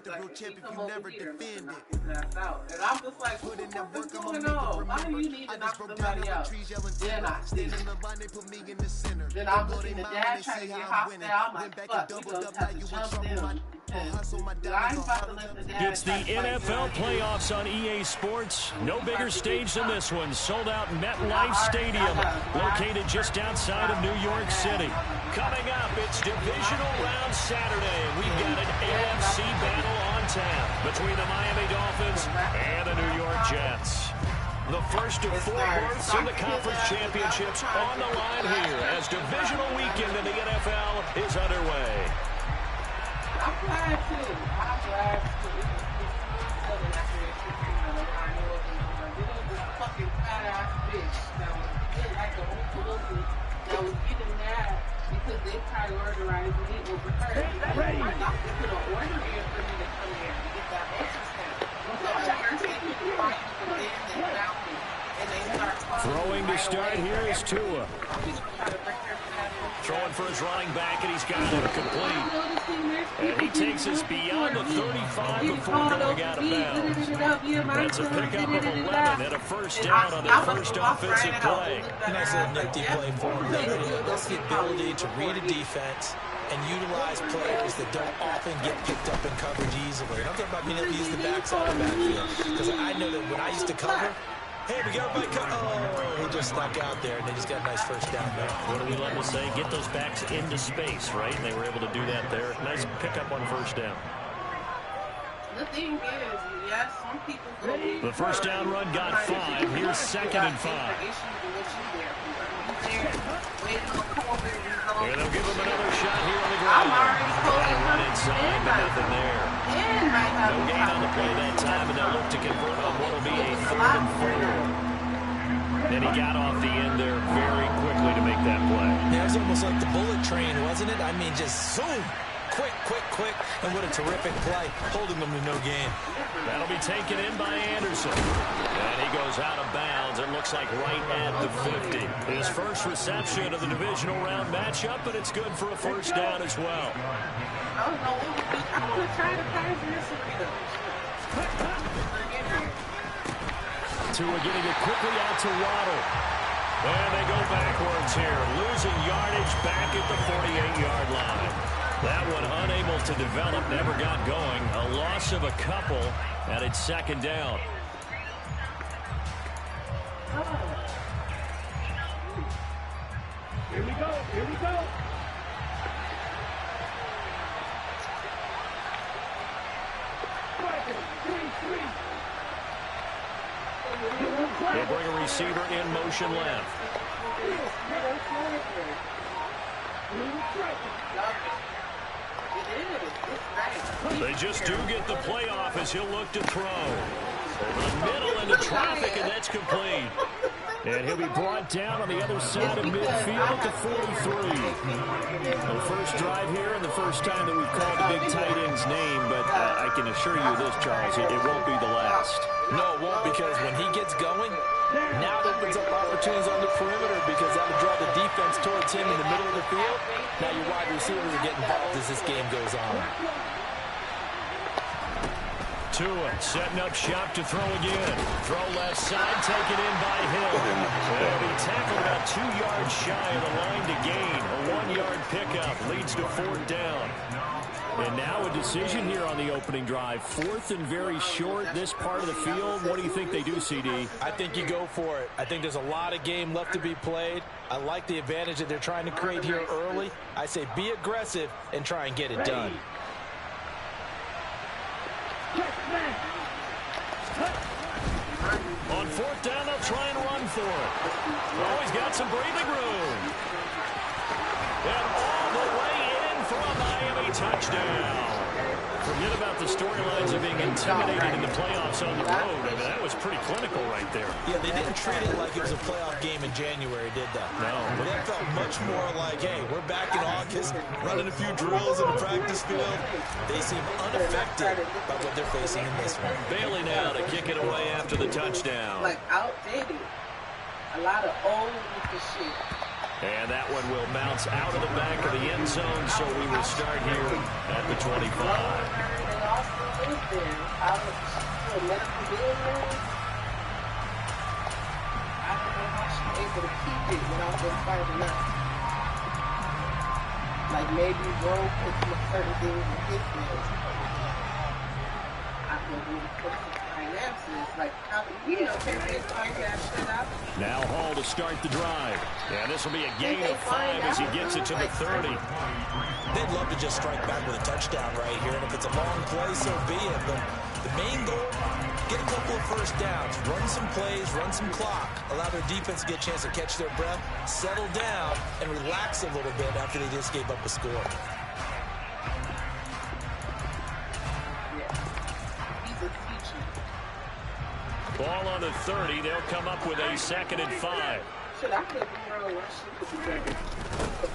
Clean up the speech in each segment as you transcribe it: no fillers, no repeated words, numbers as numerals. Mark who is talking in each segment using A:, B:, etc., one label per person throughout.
A: the real champ if you never defend it.
B: And I'm just like, what the fuck is going on? Why do you need to knock somebody out? Then I see. Then I'm looking at dad trying to get hostile. I'm like, fuck, we gonna have to jump them.
C: It's the NFL playoffs on EA Sports. No bigger stage than this one. Sold out MetLife Stadium, located just outside of New York City. Coming up, it's divisional round Saturday. We've got an AFC battle on tap between the Miami Dolphins and the New York Jets. The first of 4 berths in the conference championships on the line here as divisional weekend in the NFL is underway.
B: I'm glad too. I'm glad too. This fucking fat ass bitch that was like the old that was getting mad because they prioritized me over her. I thought they could have ordered me for me to come here to get that ultrasound. So they're taking the fight from them and found me. And they start
C: throwing to start here is Tua. Throwing for his running back, and he's got it complete. And he takes us beyond the 35 before going out of bounds. That's a pickup of 11 and a first down on their first offensive play.
D: Nice little nifty play for him. That's the ability to read a defense and utilize players that don't often get picked up in coverage easily. And I'm talking about being able to use the backside of the backfield. Because I know that when I used to cover, hey, we got everybody cut. Oh, he just stuck out there, and they just got a nice first down there.
C: What do we love to say? Get those backs into space, right? And they were able to do that there. Nice pickup on first down.
B: The thing is, yes, some people believe
C: the first down run got 5. Here's 2nd and 5. And they'll give him another shot here on the ground. And run inside, but nothing there. No gain on the play that time, and they'll look to convert on what will be a 3rd and 4. And he got off the end there very quickly to make that play.
D: Yeah, it was almost like the bullet train, wasn't it? I mean, just zoom. Quick, quick, quick. And what a terrific play, holding them to no gain.
C: That'll be taken in by Anderson. And he goes out of bounds. It looks like right at the 50. His first reception of the divisional round matchup, but it's good for a first down as well.
B: I don't know. I want to try to pass this again.
C: Tua getting it quickly out to Waddle. And they go backwards here. Losing yardage back at the 48-yard line. That one unable to develop, never got going. A loss of a couple, and it's 2nd down.
E: Here we go, here we go.
C: They'll bring a receiver in motion left. They just do get the playoff as he'll look to throw. Over the middle into traffic, and that's complete. And he'll be brought down on the other side of midfield at the 43. The first drive here and the first time that we've called the big tight end's name, but I can assure you this, Charles, it won't be the last.
D: No, it won't, because when he gets going, now it opens up opportunities on the perimeter because that'll draw the defense towards him in the middle of the field. Now your wide receivers are getting involved as this game goes on.
C: Tua setting up shop to throw again. Throw left side, taken in by Hill. And he tackled about 2 yards shy of the line to gain. A 1-yard pickup leads to 4th down. And now a decision here on the opening drive. 4th and very short, this part of the field. What do you think they do, CD?
D: I think you go for it. I think there's a lot of game left to be played. I like the advantage that they're trying to create here early. I say be aggressive and try and get it done.
C: On 4th down, they'll try and run for it. Oh, he's got some breathing room. And all the way in for a Miami touchdown. Forget about the storylines of being intimidated in the playoffs on the road. I mean, that was pretty clinical right there.
D: Yeah, they didn't treat it like it was a playoff game in January, did they?
C: No.
D: But that felt much more like, hey, we're back in August, running a few drills in the practice field. They seem unaffected by what they're facing in this one.
C: Bailey now to kick it away after the touchdown.
B: Like outdated. A lot of old with the shit.
C: And that one will bounce out of the back of the end zone, so we will start here at the 25.
B: a medical illness. I don't know how she's able to keep it without them finding out. Like maybe Joe put some certain things in his head. I don't really put some finances. Like how can they find that shit out?
C: Now Hall to start the drive. And this will be a gain of 5 as he gets it to the 30.
D: They'd love to just strike back with a touchdown right here. And if it's a long play, so be it. But the main goal, get a couple of first downs, run some plays, run some clock, allow their defense to get a chance to catch their breath, settle down, and relax a little bit after they just gave up a score.
C: Ball on the 30. They'll come up with a 2nd and 5.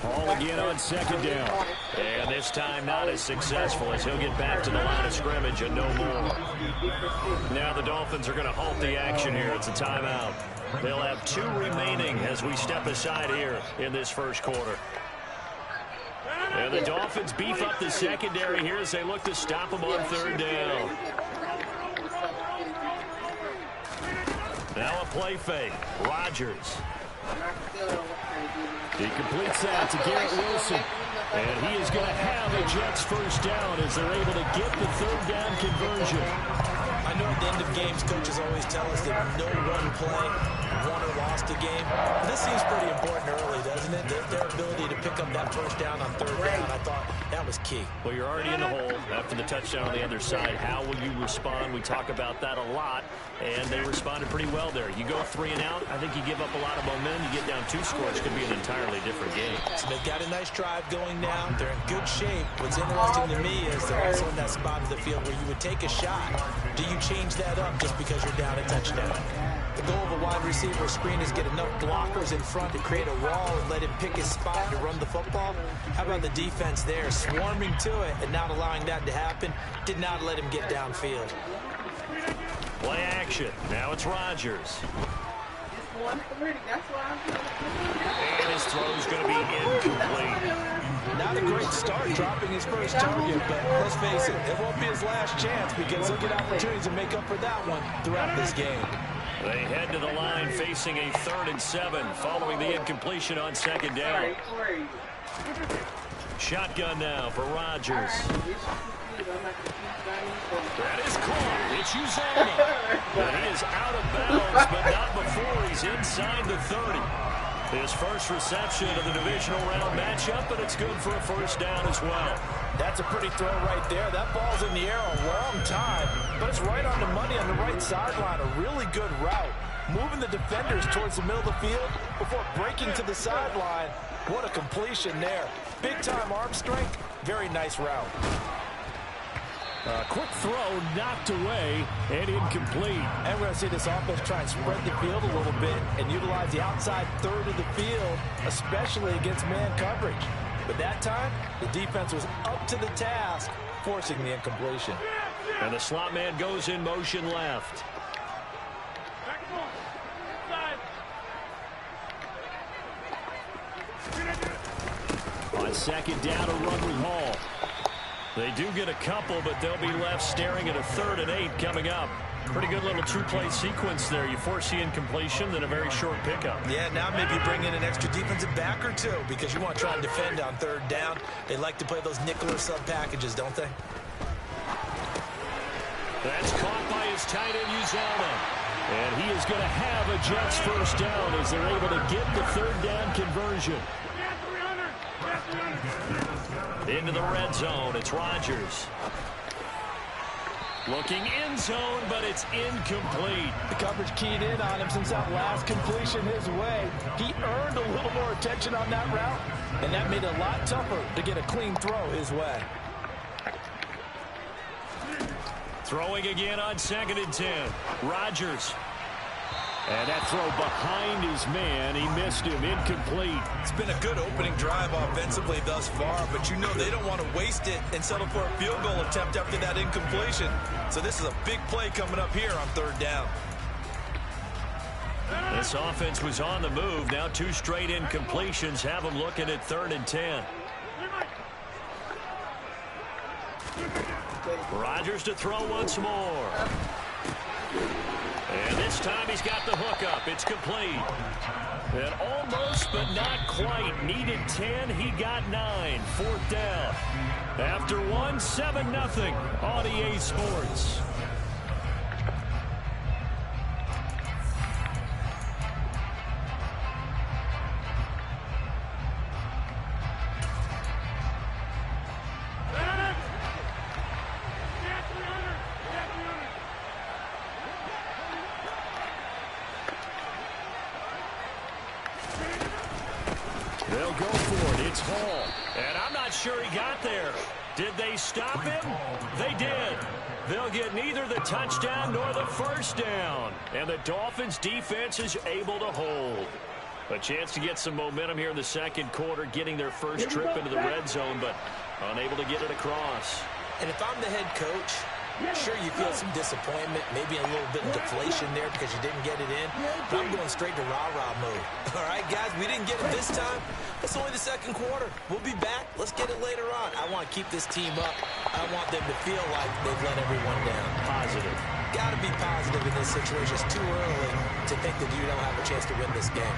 C: Ball again on 2nd down. And this time not as successful as he'll get back to the line of scrimmage and no more. Now the Dolphins are going to halt the action here. It's a timeout. They'll have 2 remaining as we step aside here in this first quarter. And the Dolphins beef up the secondary here as they look to stop them on 3rd down. Now a play fake. Rodgers. He completes that to Garrett Wilson. And he is going to have a Jets first down as they're able to get the 3rd down conversion.
D: I know at the end of games, coaches always tell us that no one play won or lost a game. But this seems pretty important early, doesn't it? Their ability to pick up that first down on 3rd down, I thought that was key.
C: Well, you're already in the hole after the touchdown on the other side. How will you respond? We talk about that a lot, and they responded pretty well there. You go 3 and out, I think you give up a lot of momentum. You get down 2 scores, could be an entirely different game.
D: So they've got a nice drive going now. They're in good shape. What's interesting to me is they're also in that spot of the field where you would take a shot. Do you change that up just because you're down a touchdown? The goal of a wide receiver screen is get enough blockers in front to create a wall and let him pick his spot to run the football. How about the defense there, swarming to it and not allowing that to happen? Did not let him get downfield.
C: Play action. Now it's Rodgers. And his throw's going to be incomplete.
D: Not a great start dropping his first target, but let's face it, it won't be his last chance because he'll get opportunities to make up for that one throughout this game.
C: They head to the line facing a 3rd and 7 following the incompletion on 2nd down. Shotgun now for Rodgers. That is caught. It's Uzani. But he is out of bounds, but not before he's inside the 30. His first reception of the divisional round matchup, but it's good for a first down as well.
D: That's a pretty throw right there. That ball's in the air a long time, but it's right on the money on the right sideline. A really good route. Moving the defenders towards the middle of the field before breaking to the sideline. What a completion there. Big-time arm strength. Very nice route.
C: A quick throw knocked away and incomplete.
D: And we're going to see this offense try and spread the field a little bit and utilize the outside 3rd of the field, especially against man coverage. But that time, the defense was up to the task, forcing the incompletion.
C: And the slot man goes in motion left. On 2nd down, a run with Hall. They do get a couple, but they'll be left staring at a 3rd and 8 coming up. Pretty good little 2-play sequence there. You force the incompletion, then a very short pickup.
D: Yeah, now maybe bring in an extra defensive back or 2 because you want to try and defend on 3rd down. They like to play those nickel or sub packages, don't they?
C: That's caught by his tight end, Uzama. And he is going to have a Jets first down as they're able to get the 3rd down conversion. Into the red zone, it's Rodgers. Looking in zone, but it's incomplete.
D: The coverage keyed in on him since that last completion his way. He earned a little more attention on that route, and that made it a lot tougher to get a clean throw his way.
C: Throwing again on 2nd and 10. Rodgers. And that throw behind his man. He missed him. Incomplete.
D: It's been a good opening drive offensively thus far, but you know they don't want to waste it and settle for a field goal attempt after that incompletion. So this is a big play coming up here on 3rd down.
C: This offense was on the move. Now 2 straight incompletions have them looking at 3rd and 10. Rodgers to throw once more. And this time he's got the hook up. It's complete. And almost, but not quite. Needed 10. He got 9. Fourth down. After 1, 7-0 on EA Sports. They'll go for it. It's Hall. And I'm not sure he got there. Did they stop him? They did. They'll get neither the touchdown nor the first down. And the Dolphins' defense is able to hold. A chance to get some momentum here in the second quarter, getting their first trip into the red zone, but unable to get it across.
D: And if I'm the head coach, sure, you feel some disappointment, maybe a little bit of deflation there because you didn't get it in, but I'm going straight to rah-rah mode. All right, guys, we didn't get it this time. It's only the second quarter. We'll be back. Let's get it later on. I want to keep this team up. I want them to feel like they've let everyone down.
C: Positive.
D: Got to be positive in this situation. It's too early to think that you don't have a chance to win this game.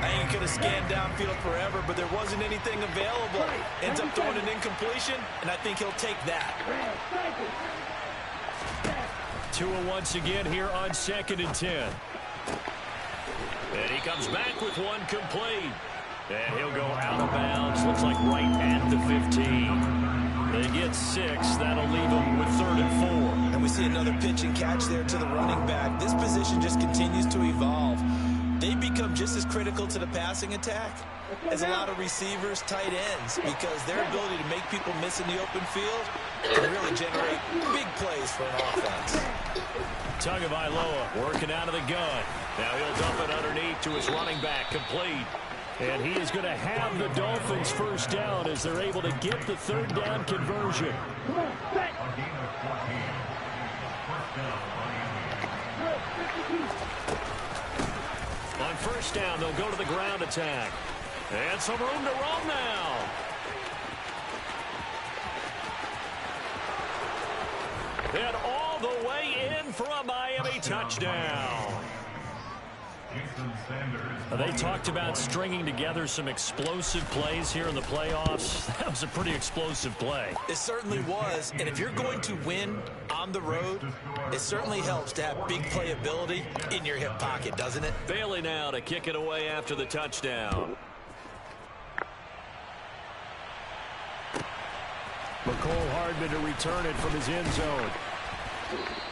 E: I ain't going to scan downfield forever, but there wasn't anything available. Ends up throwing an incompletion, and I think he'll take that.
C: Tua once again here on 2nd and 10. And he comes back with one complete. And he'll go out of bounds. Looks like right at the 15. They get 6. That'll leave them with 3rd and 4.
D: And we see another pitch and catch there to the running back. This position just continues to evolve. They become just as critical to the passing attack as a lot of receivers, tight ends, because their ability to make people miss in the open field can really generate big plays for an offense.
C: Tagovailoa working out of the gun. Now he'll dump it underneath to his running back, complete. And he is going to have the Dolphins first down as they're able to get the 3rd down conversion. On first down, they'll go to the ground attack. And some room to roam now. And all the way in for a Miami touchdown. They talked about stringing together some explosive plays here in the playoffs. That was a pretty explosive play.
D: It certainly was. And if you're going to win on the road, it certainly helps to have big playability in your hip pocket, doesn't it?
C: Bailey now to kick it away after the touchdown. McCole Hardman to return it from his end zone.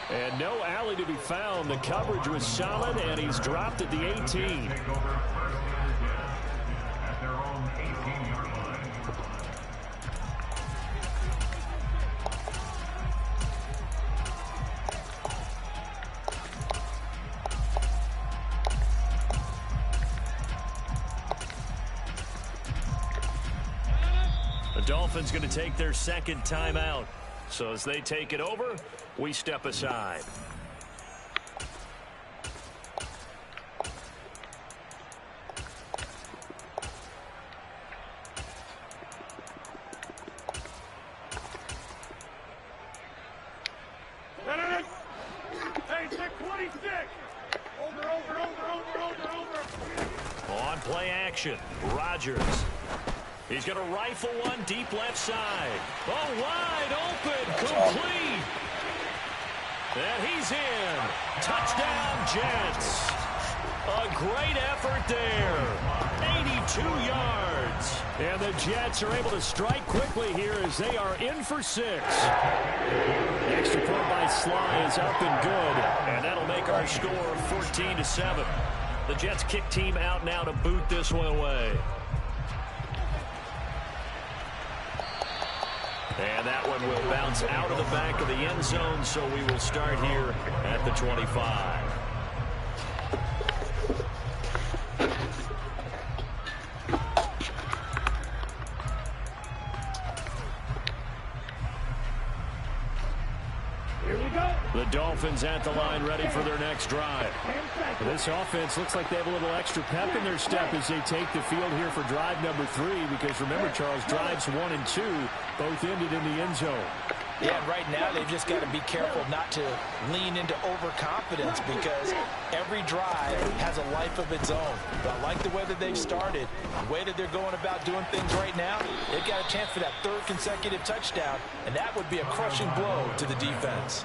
C: And no alley to be found. The coverage was solid, and he's dropped at the 18. The Dolphins going to take their second timeout. So as they take it over, we step aside.
E: Hey, 626! Over.
C: On play action, Rodgers. He's going to rifle one deep left side. Oh, wide open, complete. And he's in. Touchdown, Jets. A great effort there. 82 yards. And the Jets are able to strike quickly here as they are in for 6. The extra point by Sly is up and good. And that'll make our score 14-7. The Jets kick team out now to boot this one away. And that one will bounce out of the back of the end zone, so we will start here at the 25.
E: Here we go.
C: The Dolphins at the line, ready for their next drive. This offense looks like they have a little extra pep in their step as they take the field here for drive number 3, because remember, Charles, drives 1 and 2 Both ended in the end zone.
D: Yeah, and right now they've just got to be careful not to lean into overconfidence because every drive has a life of its own. But I like the way that they've started, the way that they're going about doing things right now. They've got a chance for that third consecutive touchdown, and that would be a crushing blow to the defense.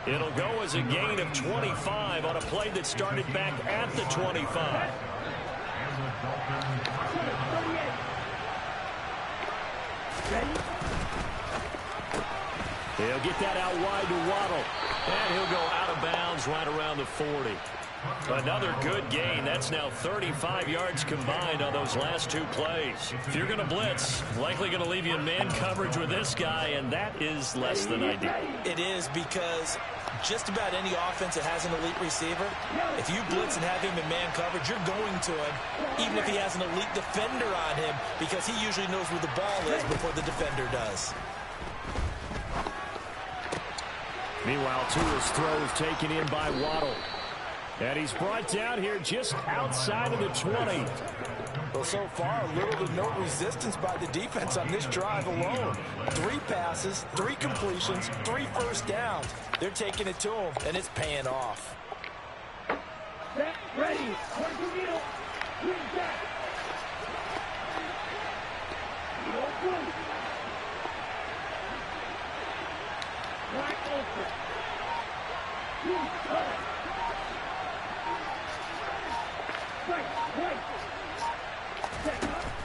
C: It'll go as a gain of 25 on a play that started back at the 25. He'll get that out wide to Waddle. And he'll go out of bounds right around the 40. Another good gain. That's now 35 yards combined on those last two plays. If you're going to blitz, likely going to leave you in man coverage with this guy, and that is less than ideal.
D: It is because just about any offense that has an elite receiver, if you blitz and have him in man coverage, you're going to him, even if he has an elite defender on him, because he usually knows where the ball is before the defender does.
C: Meanwhile, Tua's throw is taken in by Waddle. And he's brought down here just outside of the 20.
D: Well, so far, little to no resistance by the defense on this drive alone. 3 passes, 3 completions, 3 first downs. They're taking it to him, and it's paying off.
F: Ready.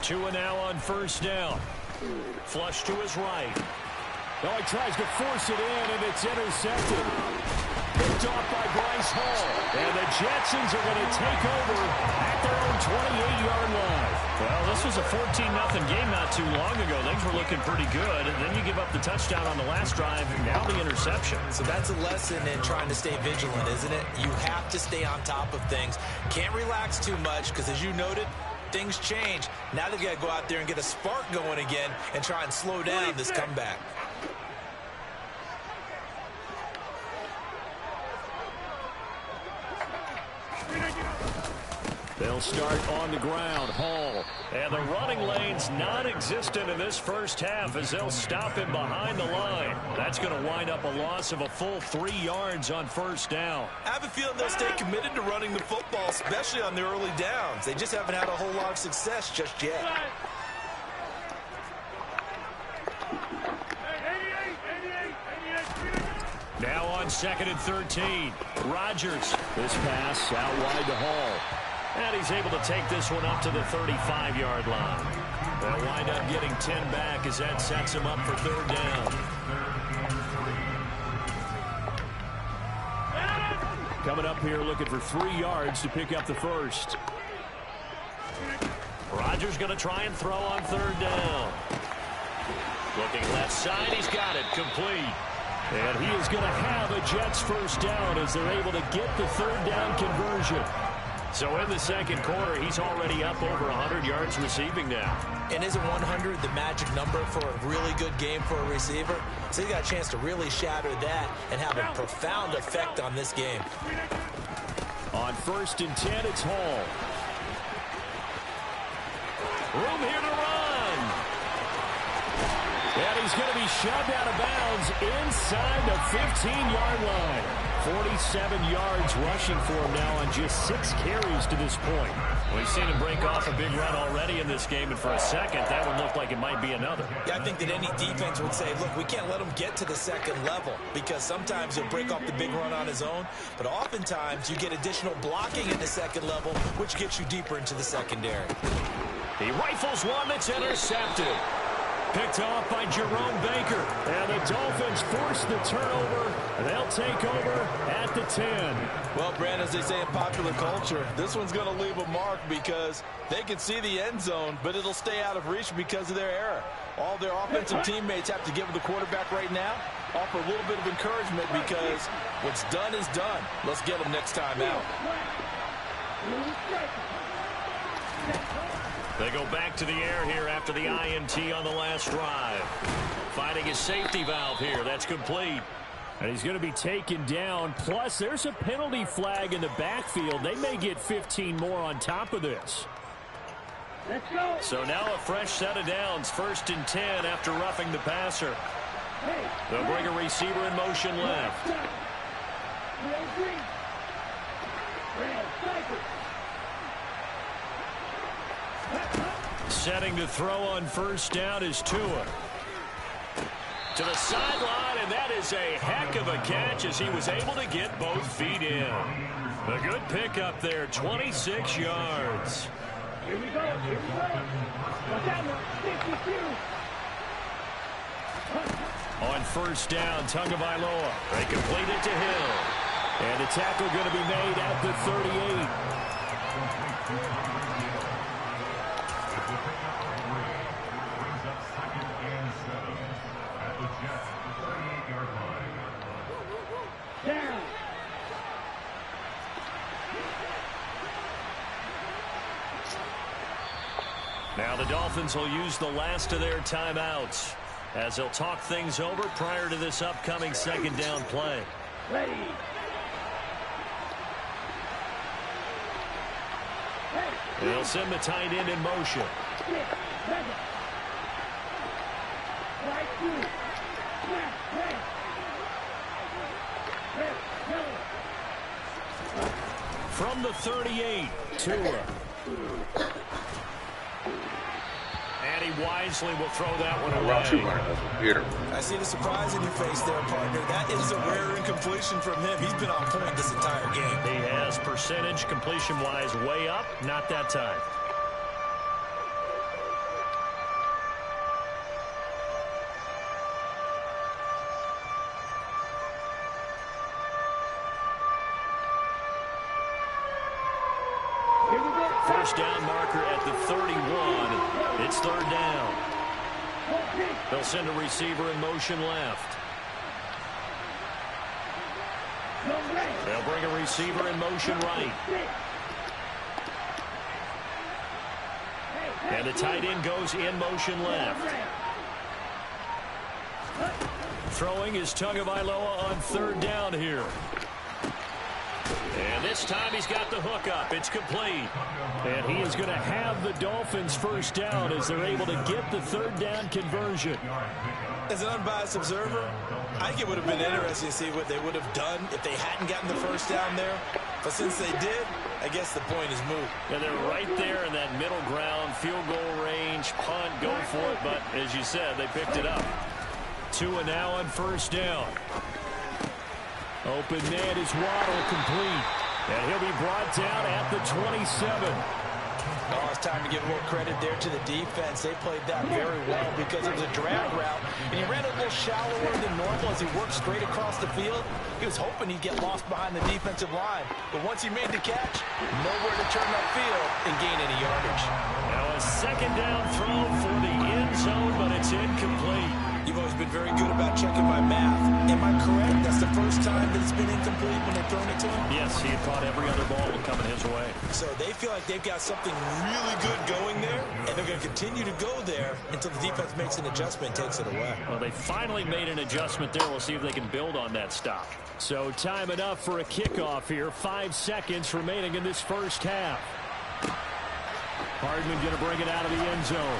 C: Tua now on first down. Flush to his right. Oh, he tries to force it in, and it's intercepted. Picked off by Bryce Hall. And the Jetsons are going to take over at their own 28-yard line. Well, this was a 14-0 game not too long ago. Things were looking pretty good. And then you give up the touchdown on the last drive. Now the interception.
D: So that's a lesson in trying to stay vigilant, isn't it? You have to stay on top of things. Can't relax too much because, as you noted, things change. Now they've got to go out there and get a spark going again and try and slow down this comeback.
C: They'll start on the ground. Hall. And the running lane's non-existent in this first half as they'll stop him behind the line. That's going to wind up a loss of a full 3 yards on first down.
E: I have a feeling they'll stay committed to running the football, especially on the early downs. They just haven't had a whole lot of success just yet.
C: Now on 2nd and 13. Rodgers. This pass out wide to Hall. And he's able to take this one up to the 35-yard line. They'll wind up getting 10 back as that sets him up for third down. Coming up here looking for 3 yards to pick up the first. Rodgers going to try and throw on third down. Looking left side, he's got it, complete. And he is going to have a Jets first down as they're able to get the third down conversion. So in the second quarter, he's already up over 100 yards receiving now.
D: And isn't 100 the magic number for a really good game for a receiver? So he got a chance to really shatter that and have a profound effect on this game.
C: On 1st and 10, it's Hall. Room here to run. And he's going to be shoved out of bounds inside the 15-yard line. 47 yards rushing for him now on just 6 carries to this point. We've seen him break off a big run already in this game, and for a second, that would look like it might be another.
D: Yeah, I think that any defense would say, look, we can't let him get to the second level because sometimes he'll break off the big run on his own, but oftentimes you get additional blocking at the second level, which gets you deeper into the secondary.
C: He rifles one that's intercepted. Picked off by Jerome Baker. And the Dolphins force the turnover. They'll take over at the 10.
E: Well, Brandon, as they say in popular culture, this one's going to leave a mark because they can see the end zone, but it'll stay out of reach because of their error. All their offensive teammates have to give the quarterback right now, offer a little bit of encouragement because what's done is done. Let's get them next time out.
C: They go back to the air here after the INT on the last drive. Finding his safety valve here. That's complete. And he's going to be taken down. Plus, there's a penalty flag in the backfield. They may get 15 more on top of this. So now a fresh set of downs, 1st and 10 after roughing the passer. They'll bring a receiver in motion left. Setting to throw on 1st down is Tua. To the sideline, and that is a heck of a catch as he was able to get both feet in. A good pickup there, 26 yards.
F: Here we go.
C: On 1st down, Tagovailoa. They complete it to Hill. And the tackle going to be made at the 38. Now the Dolphins will use the last of their timeouts as they'll talk things over prior to this upcoming 2nd down play.
F: Ready.
C: They'll send the tight end in motion. From the 38, Tua. And he wisely will throw that one away.
D: I see the surprise in your face there, partner. That is a rare incompletion from him. He's been on point this entire game.
C: He has percentage completion-wise way up, not that time. First down marker at the 31. It's 3rd down. They'll send a receiver in motion left. They'll bring a receiver in motion right. And the tight end goes in motion left. Throwing is Tagovailoa on 3rd down here. And this time he's got the hook up. It's complete. And he is going to have the Dolphins 1st down as they're able to get the 3rd down conversion.
D: As an unbiased observer, I think it would have been interesting to see what they would have done if they hadn't gotten the 1st down there. But since they did, I guess the point is moot.
C: And they're right there in that middle ground, field goal range, punt, go for it. But as you said, they picked it up. Tua now on 1st down. Open man is Waddle, complete. And he'll be brought down at the 27.
D: Oh, it's time to give more credit there to the defense. They played that very well because it was a drag route. And he ran a little shallower than normal as he worked straight across the field. He was hoping he'd get lost behind the defensive line. But once he made the catch, nowhere to turn upfield and gain any yardage.
C: Now a 2nd down throw for the end zone, but it's incomplete.
D: You've always been very good about checking my math. Am I correct? That's the first time that it's been incomplete when they've thrown it to him?
C: Yes, he had caught every other ball coming his way.
D: So they feel like they've got something really good going there, and they're going to continue to go there until the defense makes an adjustment and takes it away.
C: Well, they finally made an adjustment there. We'll see if they can build on that stop. So time enough for a kickoff here. 5 seconds remaining in this 1st half. Hardman going to bring it out of the end zone.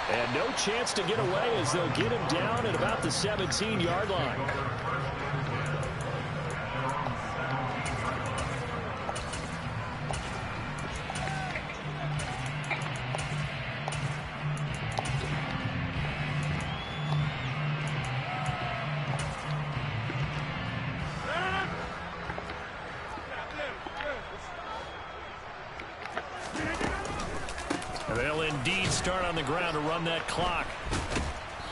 C: And no chance to get away as they'll get him down at about the 17-yard line. They'll indeed start on the ground to run that clock.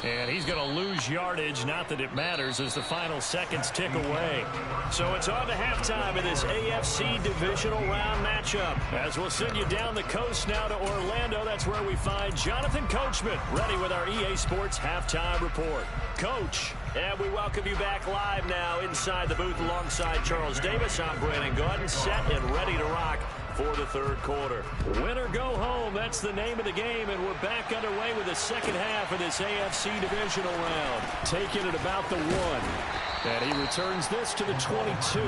C: And he's going to lose yardage. Not that it matters as the final seconds tick away. So it's on to halftime in this AFC divisional round matchup. As we'll send you down the coast now to Orlando. That's where we find Jonathan Coachman ready with our EA Sports halftime report. Coach, and we welcome you back live now inside the booth alongside Charles Davis. I'm Brandon Gordon, set and ready to rock for the 3rd quarter. Win or go home, that's the name of the game, and we're back underway with the 2nd half of this AFC divisional round. Taking it about the 1. And he returns this to the 22.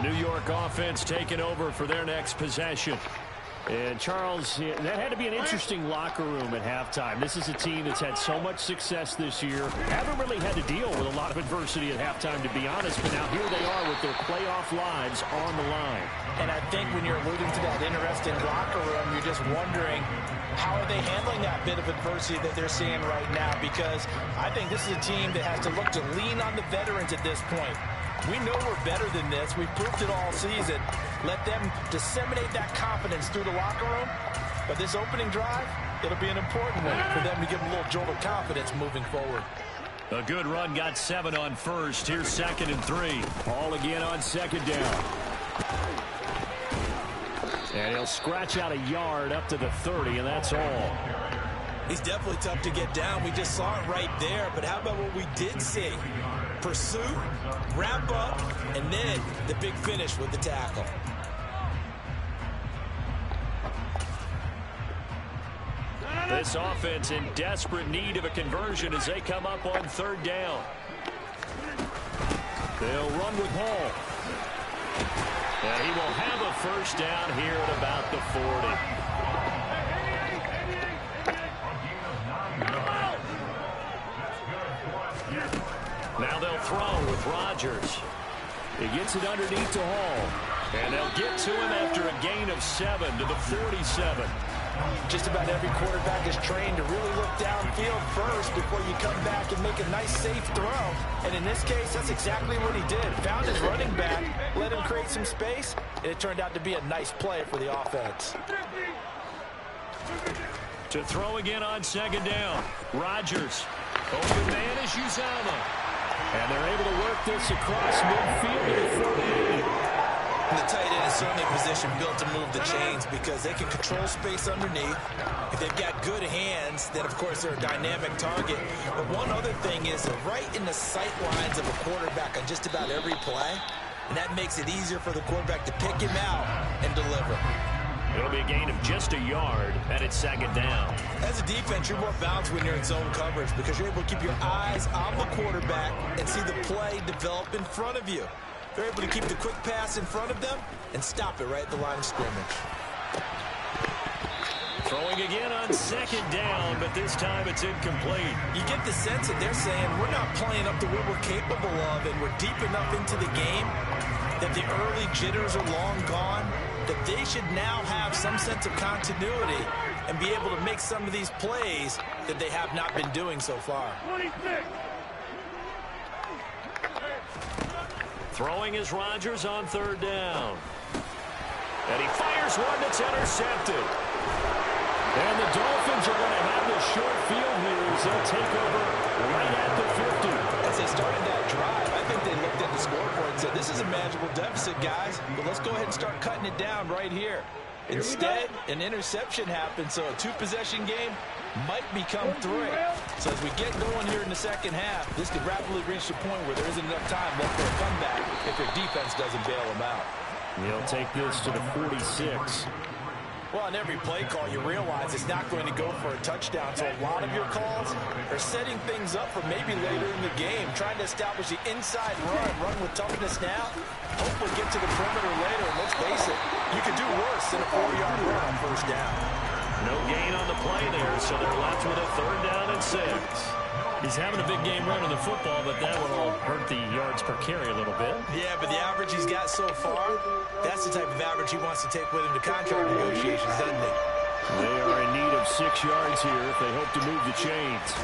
C: New York offense taking over for their next possession. And, Charles, that had to be an interesting locker room at halftime. This is a team that's had so much success this year. Haven't really had to deal with a lot of adversity at halftime, to be honest. But now here they are with their playoff lives on the line.
D: And I think when you're alluding to that interesting locker room, you're just wondering, how are they handling that bit of adversity that they're seeing right now? Because I think this is a team that has to look to lean on the veterans at this point. We know we're better than this. We've proved it all season. Let them disseminate that confidence through the locker room. But this opening drive, it'll be an important one for them to give them a little jolt of confidence moving forward.
C: A good run got 7 on first. Here's 2nd and 3. Ball again on 2nd down. And he'll scratch out a yard up to the 30, and that's all.
D: He's definitely tough to get down. We just saw it right there. But how about what we did see? Pursuit, wrap up, and then the big finish with the tackle.
C: This offense in desperate need of a conversion as they come up on 3rd down. They'll run with Hall. And he will have a 1st down here at about the 40. Now they'll throw with Rodgers. He gets it underneath to Hall. And they'll get to him after a gain of 7 to the 47.
D: Just about every quarterback is trained to really look downfield first before you come back and make a nice, safe throw. And in this case, that's exactly what he did. Found his running back, let him create some space, and it turned out to be a nice play for the offense.
C: To throw again on 2nd down. Rodgers. Open man is Uzama. And they're able to work this across midfield to the 48.
D: The tight end is certainly a position built to move the chains because they can control space underneath. If they've got good hands, then of course they're a dynamic target. But one other thing is they're right in the sight lines of a quarterback on just about every play. And that makes it easier for the quarterback to pick him out and deliver.
C: It'll be a gain of just a yard, and it's 2nd down.
D: As a defense, you're more balanced when you're in zone coverage because you're able to keep your eyes on the quarterback and see the play develop in front of you. They're able to keep the quick pass in front of them and stop it right at the line of scrimmage.
C: Throwing again on 2nd down, but this time it's incomplete.
D: You get the sense that they're saying we're not playing up to what we're capable of, and we're deep enough into the game that the early jitters are long gone, that they should now have some sense of continuity and be able to make some of these plays that they have not been doing so far.
C: 26. Throwing is Rodgers on 3rd down. And he fires one that's intercepted. And the Dolphins are going to have the short field here as they'll take over right at the 50.
D: As they started that drive, I think they looked at the scoreboard and said, this is a manageable deficit, guys, but let's go ahead and start cutting it down right here. Instead, an interception happened, so a 2-possession game might become 3. So as we get going here in the 2nd half, this could rapidly reach the point where there isn't enough time left for a comeback if their defense doesn't bail them out.
C: He'll take this to the 46.
D: Well, on every play call, you realize it's not going to go for a touchdown. So a lot of your calls are setting things up for maybe later in the game, trying to establish the inside run with toughness now. Hopefully get to the perimeter later. And let's face it, you could do worse than a 4-yard run on 1st down.
C: No gain on the play there, so they're left with a 3rd down and 6. He's having a big game running the football, but that will hurt the yards per carry a little bit.
D: Yeah, but the average he's got so far, that's the type of average he wants to take with him to contract negotiations, doesn't he?
C: They are in need of 6 yards here if they hope to move the chains.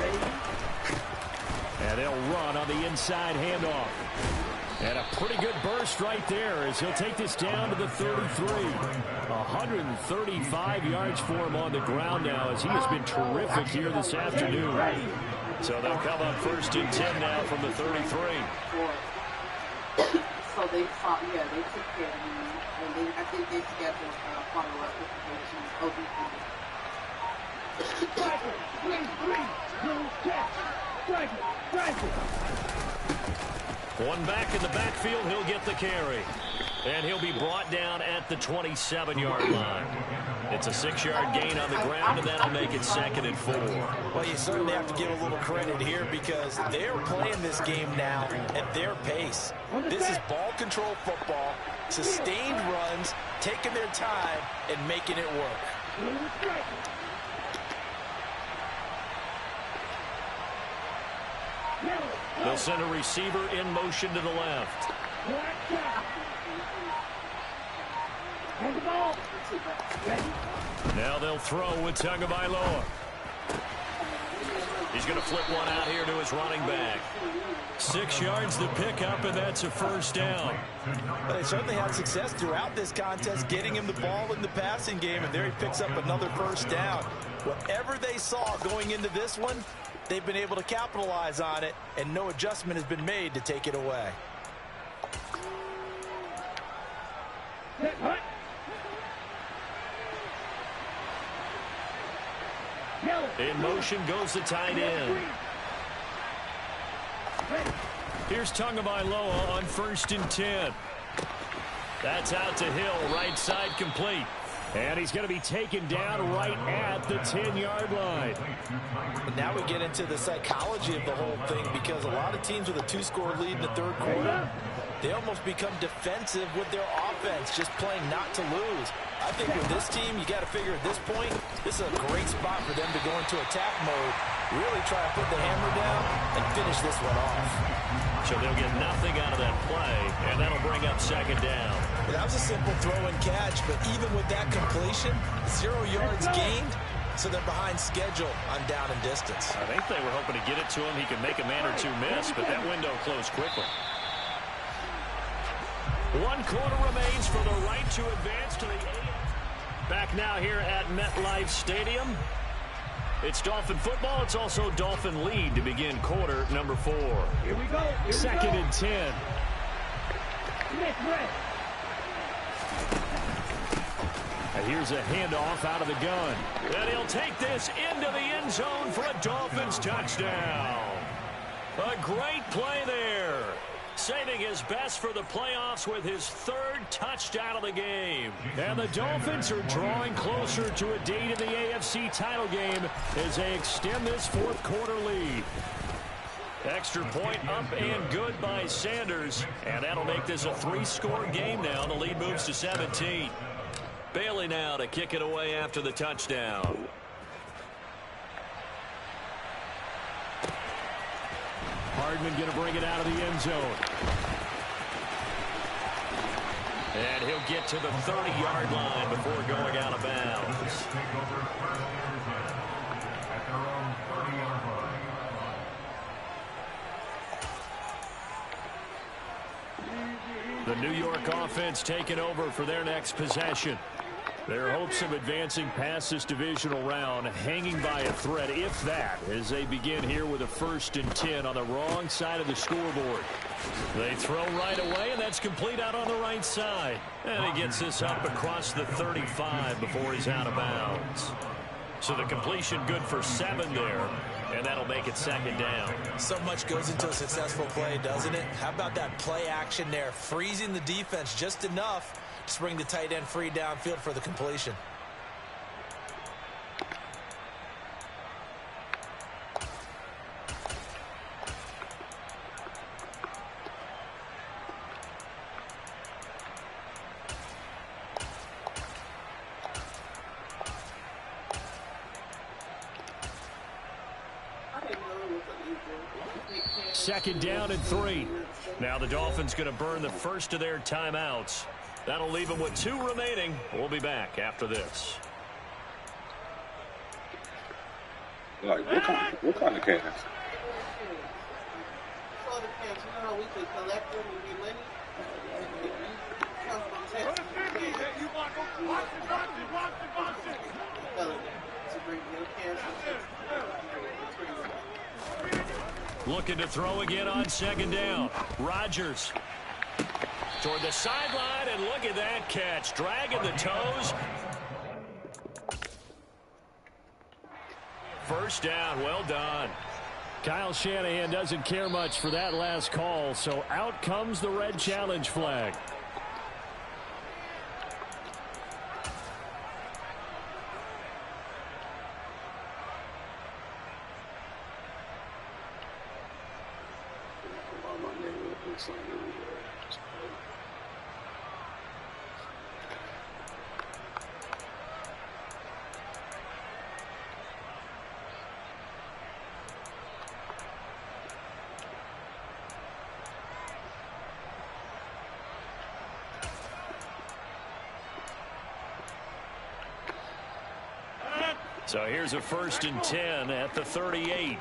C: And they'll run on the inside handoff. And a pretty good burst right there as he'll take this down to the 33. 135 yards for him on the ground now as he has been terrific here this afternoon. So they'll come up 1st and 10 now from the 33.
B: So they fought, yeah, they took care of him. And they, I think they scheduled follow up with the
C: One back in the backfield, he'll get the carry. And he'll be brought down at the 27-yard line. It's a 6-yard gain on the ground, and that'll make it 2nd and 4.
D: Well, you certainly have to give a little credit here because they're playing this game now at their pace. This is ball control football, Sustained runs, taking their time, and making it work.
C: They'll send a receiver in motion to the left. Now they'll throw with Tagovailoa. He's going to flip one out here to his running back. 6 yards to pick up, and that's a first down.
D: But they certainly had success throughout this contest, getting him the ball in the passing game, and there he picks up another first down. Whatever they saw going into this one, they've been able to capitalize on it, and no adjustment has been made to take it away.
C: In motion goes the tight end. Here's Tagovailoa on 1st and 10. That's out to Hill, right side complete. And he's going to be taken down right at the 10-yard line.
D: But now we get into the psychology of the whole thing, because a lot of teams with a 2-score lead in the third quarter, they almost become defensive with their offense, just playing not to lose. I think with this team, you got to figure at this point, this is a great spot for them to go into attack mode, really try to put the hammer down and finish this one off.
C: So they'll get nothing out of that play, and that'll bring up 2nd down.
D: That was a simple throw and catch, but even with that completion, 0 yards gained, so they're behind schedule on down and distance.
C: I think they were hoping to get it to him. He could make a man or two miss, but that window closed quickly. 1 quarter remains for the right to advance to the AFC. Back now here at MetLife Stadium. It's Dolphin football. It's also Dolphin lead to begin quarter number 4.
F: Here we go.
C: 2nd and 10. And here's a handoff out of the gun. And he'll take this into the end zone for a Dolphins touchdown. A great play there. Saving his best for the playoffs with his 3rd touchdown of the game. And the Dolphins are drawing closer to a date in the AFC title game as they extend this 4th quarter lead. Extra point up and good by Sanders. And that'll make this a 3-score game now. The lead moves to 17. Bailey now to kick it away after the touchdown. Hardman going to bring it out of the end zone. And he'll get to the 30-yard line before going out of bounds. The New York offense taking over for their next possession. Their hopes of advancing past this divisional round hanging by a thread, if that, as they begin here with a 1st and 10 on the wrong side of the scoreboard. They throw right away, and that's complete out on the right side. And he gets this up across the 35 before he's out of bounds. So the completion good for 7 there, and that'll make it 2nd down.
D: So much goes into a successful play, doesn't it? How about that play action there, freezing the defense just enough to bring the tight end free downfield for the completion.
C: Second down and 3. Now the Dolphins going to burn the first of their timeouts. That'll leave them with 2 remaining. We'll be back after this.
G: Like, what kind of cans?
B: Soda cans, you know how we could collect them and get money? Come from Texas. You want to watch it. To bring your cans from Texas.
C: Looking to throw again on 2nd down. Rodgers toward the sideline, and look at that catch. Dragging the toes. First down, well done. Kyle Shanahan doesn't care much for that last call, so out comes the red challenge flag. So here's a 1st and 10 at the 38.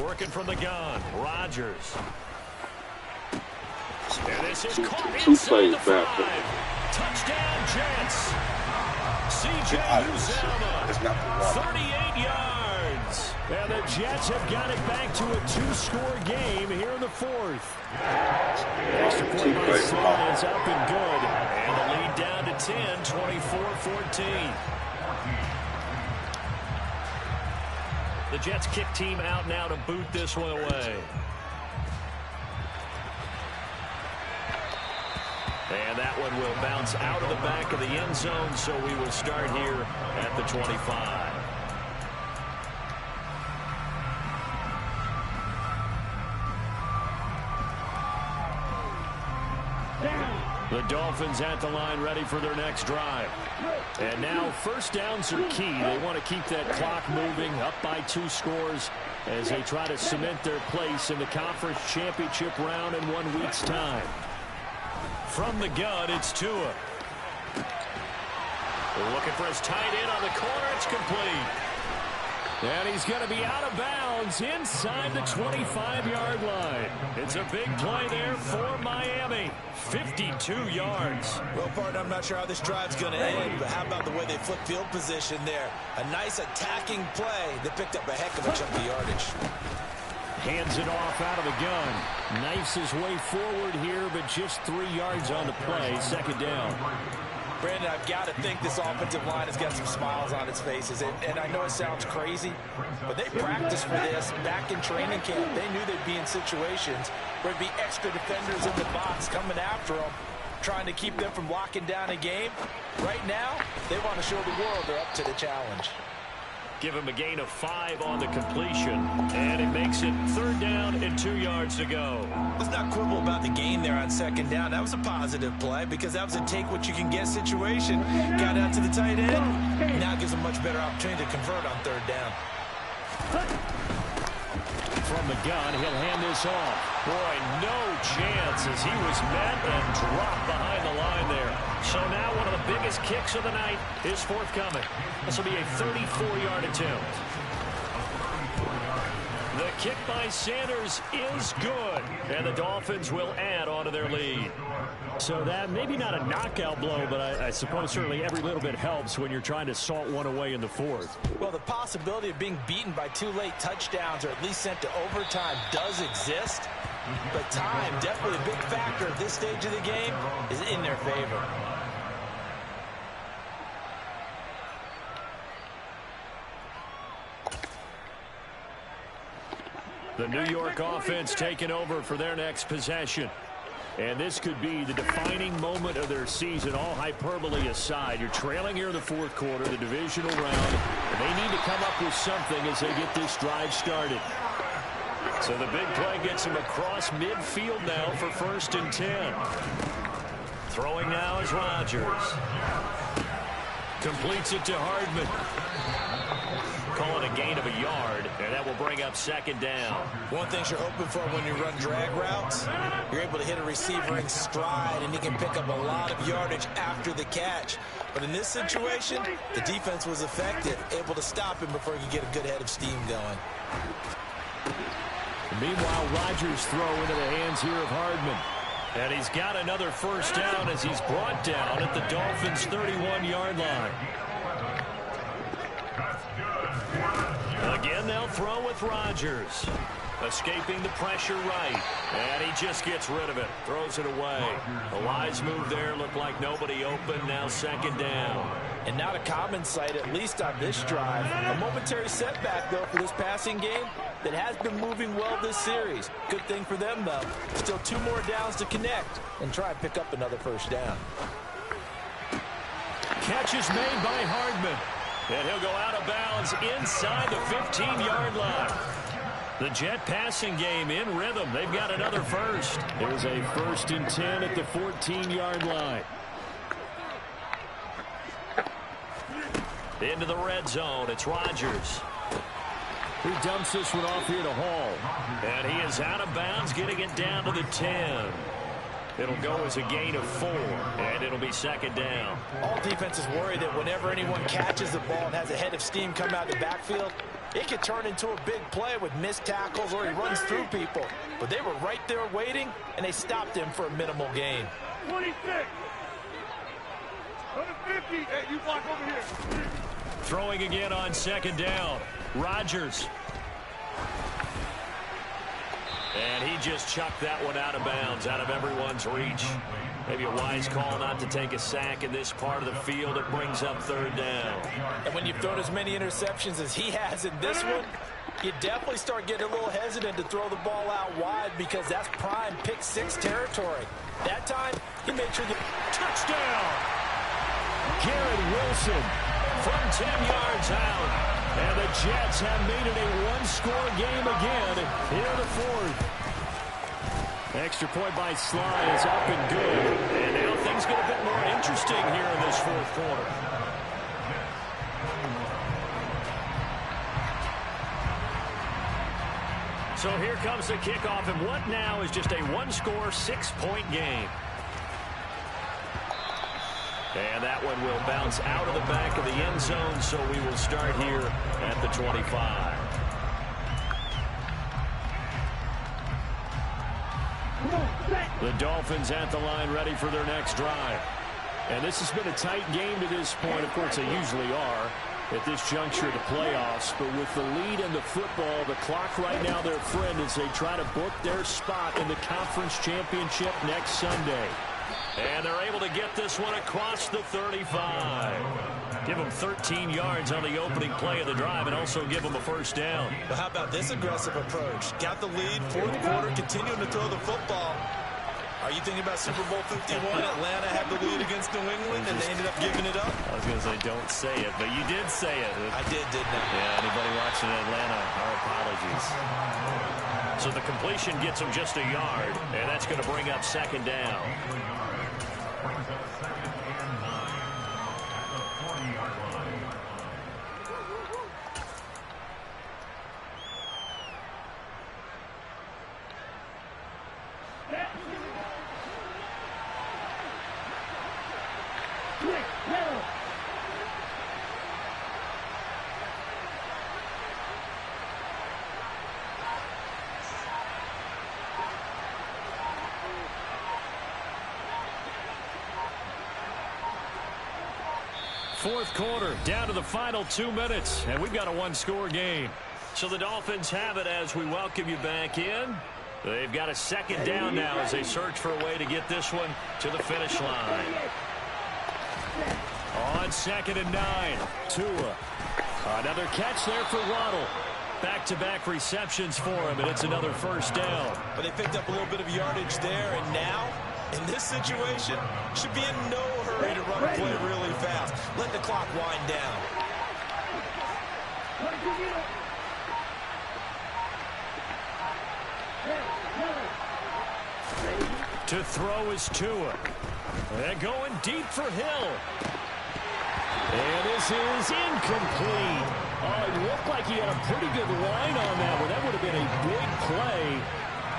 C: Working from the gun, Rodgers. And this is caught inside the 5. Touchdown, Jets. C.J. Uzomah, 38 yards. And the Jets have got it back to a 2-score game here in the 4th. Extra point by Sloan is up and good. And the lead down to 10, 24-14. The Jets kick team out now to boot this one away. And that one will bounce out of the back of the end zone, so we will start here at the 25. The Dolphins at the line ready for their next drive. And now 1st downs are key. They want to keep that clock moving up by 2 scores as they try to cement their place in the conference championship round in 1 week's time. From the gun, it's Tua. Looking for his tight end on the corner. It's complete. And he's going to be out of bounds inside the 25-yard line. It's a big play there for Miami. 52 yards.
D: Well, partner, I'm not sure how this drive's going to end, but how about the way they flip field position there? A nice attacking play that picked up a heck of a chunk of yardage.
C: Hands it off out of the gun. Knifes his way forward here, but just 3 yards on the play. 2nd down.
D: Brandon, I've got to think this offensive line has got some smiles on its faces. And I know it sounds crazy, but they practiced for this back in training camp. They knew they'd be in situations where there'd be extra defenders in the box coming after them, trying to keep them from locking down a game. Right now, they want to show the world they're up to the challenge.
C: Give him a gain of 5 on the completion, and it makes it 3rd down and 2 yards to go.
D: Let's not quibble about the gain there on 2nd down. That was a positive play because that was a take-what-you-can-get situation. Got out to the tight end. Now gives a much better opportunity to convert on 3rd down.
C: From the gun, he'll hand this off. Boy, no chance as he was met and dropped behind the line there. So now one of the biggest kicks of the night is forthcoming. This will be a 34-yard attempt. The kick by Sanders is good, and the Dolphins will add on to their lead. So that maybe not a knockout blow, but I suppose certainly every little bit helps when you're trying to salt one away in the 4th.
D: Well, the possibility of being beaten by 2 late touchdowns or at least sent to overtime does exist, but time, definitely a big factor at this stage of the game, is in their favor.
C: The New York offense taking over for their next possession. And this could be the defining moment of their season, all hyperbole aside. You're trailing here in the 4th quarter, the divisional round, and they need to come up with something as they get this drive started. So the big play gets him across midfield now for 1st and 10. Throwing now is Rodgers. Completes it to Hardman. Calling a gain of a yard, and that will bring up 2nd down.
D: One thing you're hoping for when you run drag routes, you're able to hit a receiver in stride, and he can pick up a lot of yardage after the catch. But in this situation, the defense was effective, able to stop him before he could get a good head of steam going.
C: Meanwhile, Rodgers throw into the hands here of Hardman. And he's got another 1st down as he's brought down at the Dolphins' 31-yard line. Again, they'll throw with Rodgers. Escaping the pressure right. And he just gets rid of it. Throws it away. A wise move there. Looked like nobody open. Now 2nd down.
D: And not a common sight, at least on this drive. A momentary setback, though, for this passing game that has been moving well this series. Good thing for them, though. Still 2 more downs to connect and try and pick up another 1st down.
C: Catch is made by Hardman. And he'll go out of bounds inside the 15-yard line. The Jet passing game in rhythm. They've got another 1st. There's a 1st and 10 at the 14-yard line. Into the red zone. It's Rodgers. He dumps this one off here to Hall. And he is out of bounds, getting it down to the 10. It'll go as a gain of 4, and it'll be second down.
D: All defenses worry that whenever anyone catches the ball and has a head of steam come out of the backfield, it could turn into a big play with missed tackles or he runs through people. But they were right there waiting, and they stopped him for a minimal gain.
F: 26. Go to 50. Hey, you block over here.
C: Throwing again on second down. Rodgers. And he just chucked that one out of bounds, out of everyone's reach. Maybe a wise call not to take a sack in this part of the field. It brings up third down.
D: And when you've thrown as many interceptions as he has in this one, you definitely start getting a little hesitant to throw the ball out wide because that's prime pick 6 territory. That time, he made sure the
C: touchdown. Garrett Wilson from 10 yards out. And the Jets have made it a one-score game again here in the fourth. Extra point by Sly is up and good. And now things get a bit more interesting here in this fourth quarter. So here comes the kickoff, and what now is just a one-score, 6-point game. And that one will bounce out of the back of the end zone, so we will start here at the 25. The Dolphins at the line ready for their next drive. And this has been a tight game to this point. Of course, they usually are at this juncture of the playoffs. But with the lead in the football, the clock right now their friend as they try to book their spot in the conference championship next Sunday. And they're able to get this one across the 35. Give them 13 yards on the opening play of the drive and also give them a first down.
D: Well, how about this aggressive approach? Got the lead, fourth quarter, continuing to throw the football. Are you thinking about Super Bowl 51? Atlanta had the lead against New England, and they ended up giving it up?
C: I was going to say, don't say it, but you did say it.
D: I didn't I?
C: Yeah, anybody watching Atlanta, our apologies. So the completion gets them just a yard, and that's going to bring up second down. Fourth quarter, down to the final 2 minutes, and we've got a one-score game. So the Dolphins have it as we welcome you back in. They've got a second down now as they search for a way to get this one to the finish line. On 2nd and 9, Tua. Another catch there for Waddle. Back-to-back receptions for him, and it's another first down.
D: But they picked up a little bit of yardage there, and now, in this situation, should be in no hurry to run a play really fast. Let the clock wind down.
C: To throw is Tua. And going deep for Hill. And this is incomplete. Oh, it looked like he had a pretty good line on that one. That would have been a big play.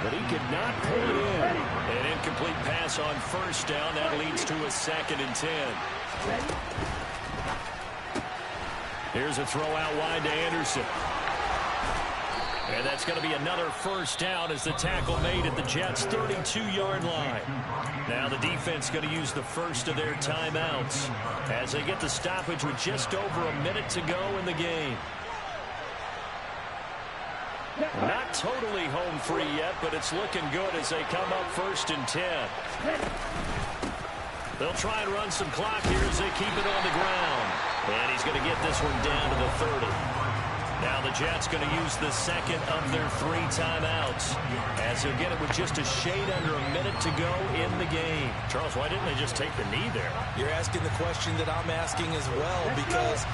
C: But he could not pull it in. An incomplete pass on first down. That leads to a 2nd and 10. Here's a throw out wide to Anderson. And that's going to be another first down as the tackle made at the Jets' 32-yard line. Now the defense going to use the first of their timeouts as they get the stoppage with just over a minute to go in the game. Not totally home free yet, but it's looking good as they come up 1st and 10. They'll try and run some clock here as they keep it on the ground. And he's going to get this one down to the 30. Now the Jets going to use the second of their 3 timeouts as they'll get it with just a shade under a minute to go in the game. Charles, why didn't they just take the knee there?
D: You're asking the question that I'm asking as well, because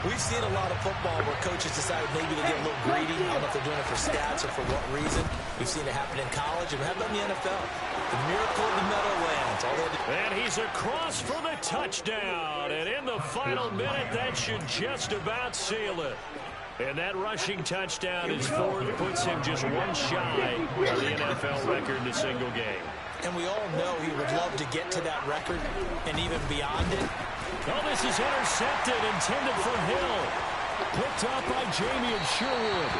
D: we've seen a lot of football where coaches decide maybe to get a little greedy. I don't know if they're doing it for stats or for what reason. We've seen it happen in college and have done in the NFL. The miracle of the Meadowlands.
C: And he's across for the touchdown. And in the final minute, that should just about seal it. And that rushing touchdown is fourth, puts him just one shy of the NFL record in a single game.
D: And we all know he would love to get to that record and even beyond it.
C: Oh, this is intercepted, intended for Hill. Picked up by Jamie and Sherwood.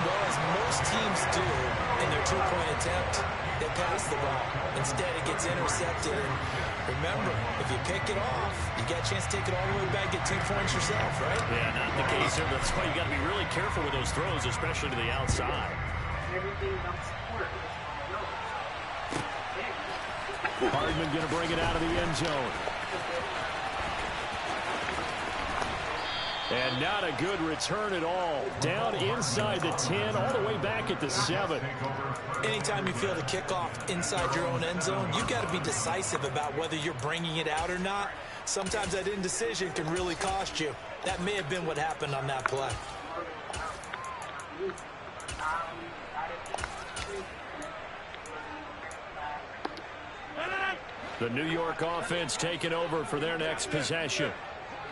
D: Well, as most teams do in their two-point attempt, they pass the ball. Instead, it gets intercepted. And remember, if you pick it off, you get a chance to take it all the way back, get 2 points yourself, right?
C: Yeah, not the case here. That's why you got to be really careful with those throws, especially to the outside.
B: Everything don't support.
C: Hardman going to bring it out of the end zone. And not a good return at all. Down inside the 10, all the way back at the 7.
D: Anytime you feel the kickoff inside your own end zone, you've got to be decisive about whether you're bringing it out or not. Sometimes that indecision can really cost you. That may have been what happened on that play.
C: The New York offense taking over for their next possession.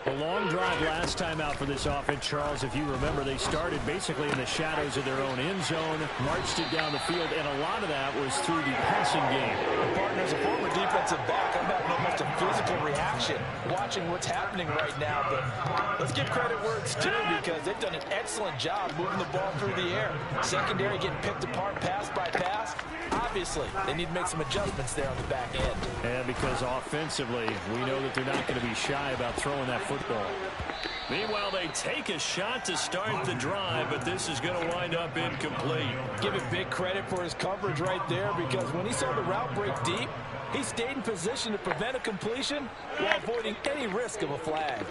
C: A long drive last time out for this offense, Charles. If you remember, they started basically in the shadows of their own end zone, marched it down the field, and a lot of that was through the passing game.
E: And partner, as a former defensive back, I'm having almost a physical reaction watching what's happening right now. But let's give credit where it's due, because they've done an excellent job moving the ball through the air. Secondary getting picked apart pass by pass. Obviously, they need to make some adjustments there on the back end.
C: And because offensively, we know that they're not going to be shy about throwing that football. Meanwhile, they take a shot to start the drive, but this is going to wind up incomplete.
E: Give him big credit for his coverage right there, because when he saw the route break deep, he stayed in position to prevent a completion while avoiding any risk of a flag.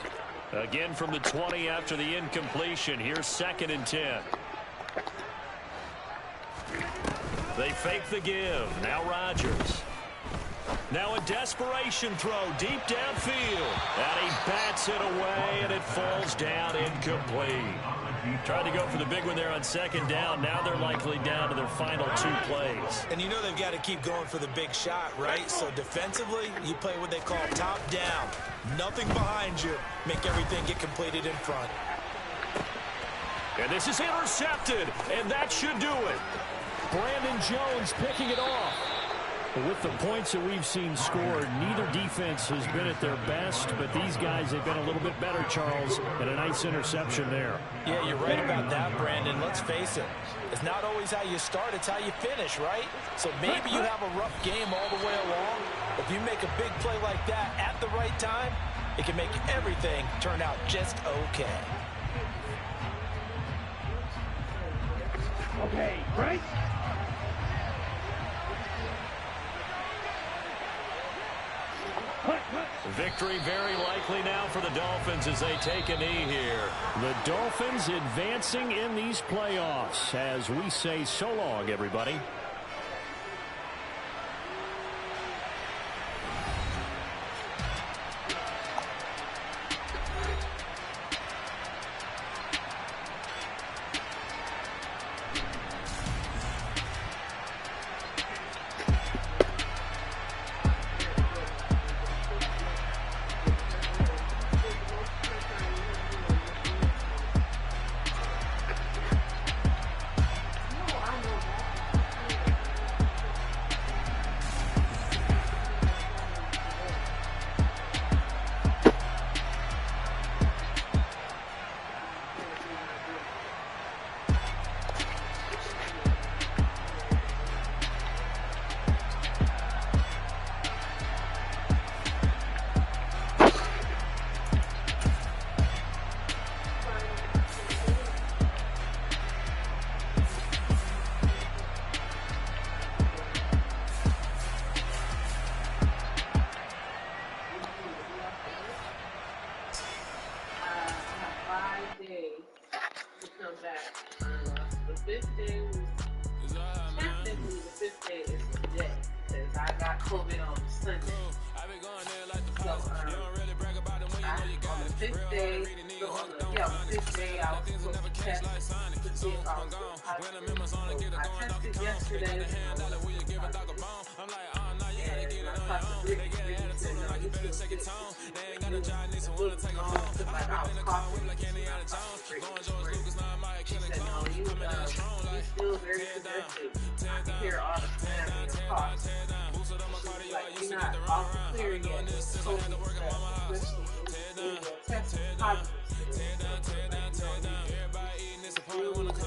C: Again from the 20 after the incompletion. Here's 2nd and 10. They fake the give. Now Rodgers. Now a desperation throw deep downfield. And he bats it away, and it falls down incomplete. Tried to go for the big one there on 2nd down. Now they're likely down to their final 2 plays.
D: And you know they've got to keep going for the big shot, right? So defensively, you play what they call top down. Nothing behind you. Make everything get completed in front.
C: And this is intercepted, and that should do it. Brandon Jones picking it off. With the points that we've seen scored, neither defense has been at their best, but these guys have been a little bit better, Charles, and a nice interception there.
D: Yeah, you're right about that, Brandon. Let's face it. It's not always how you start, it's how you finish, right? So maybe you have a rough game all the way along. If you make a big play like that at the right time, it can make everything turn out just okay.
F: Okay, right?
C: Victory very likely now for the Dolphins as they take a knee here. The Dolphins advancing in these playoffs as we say so long, everybody.
H: tear down.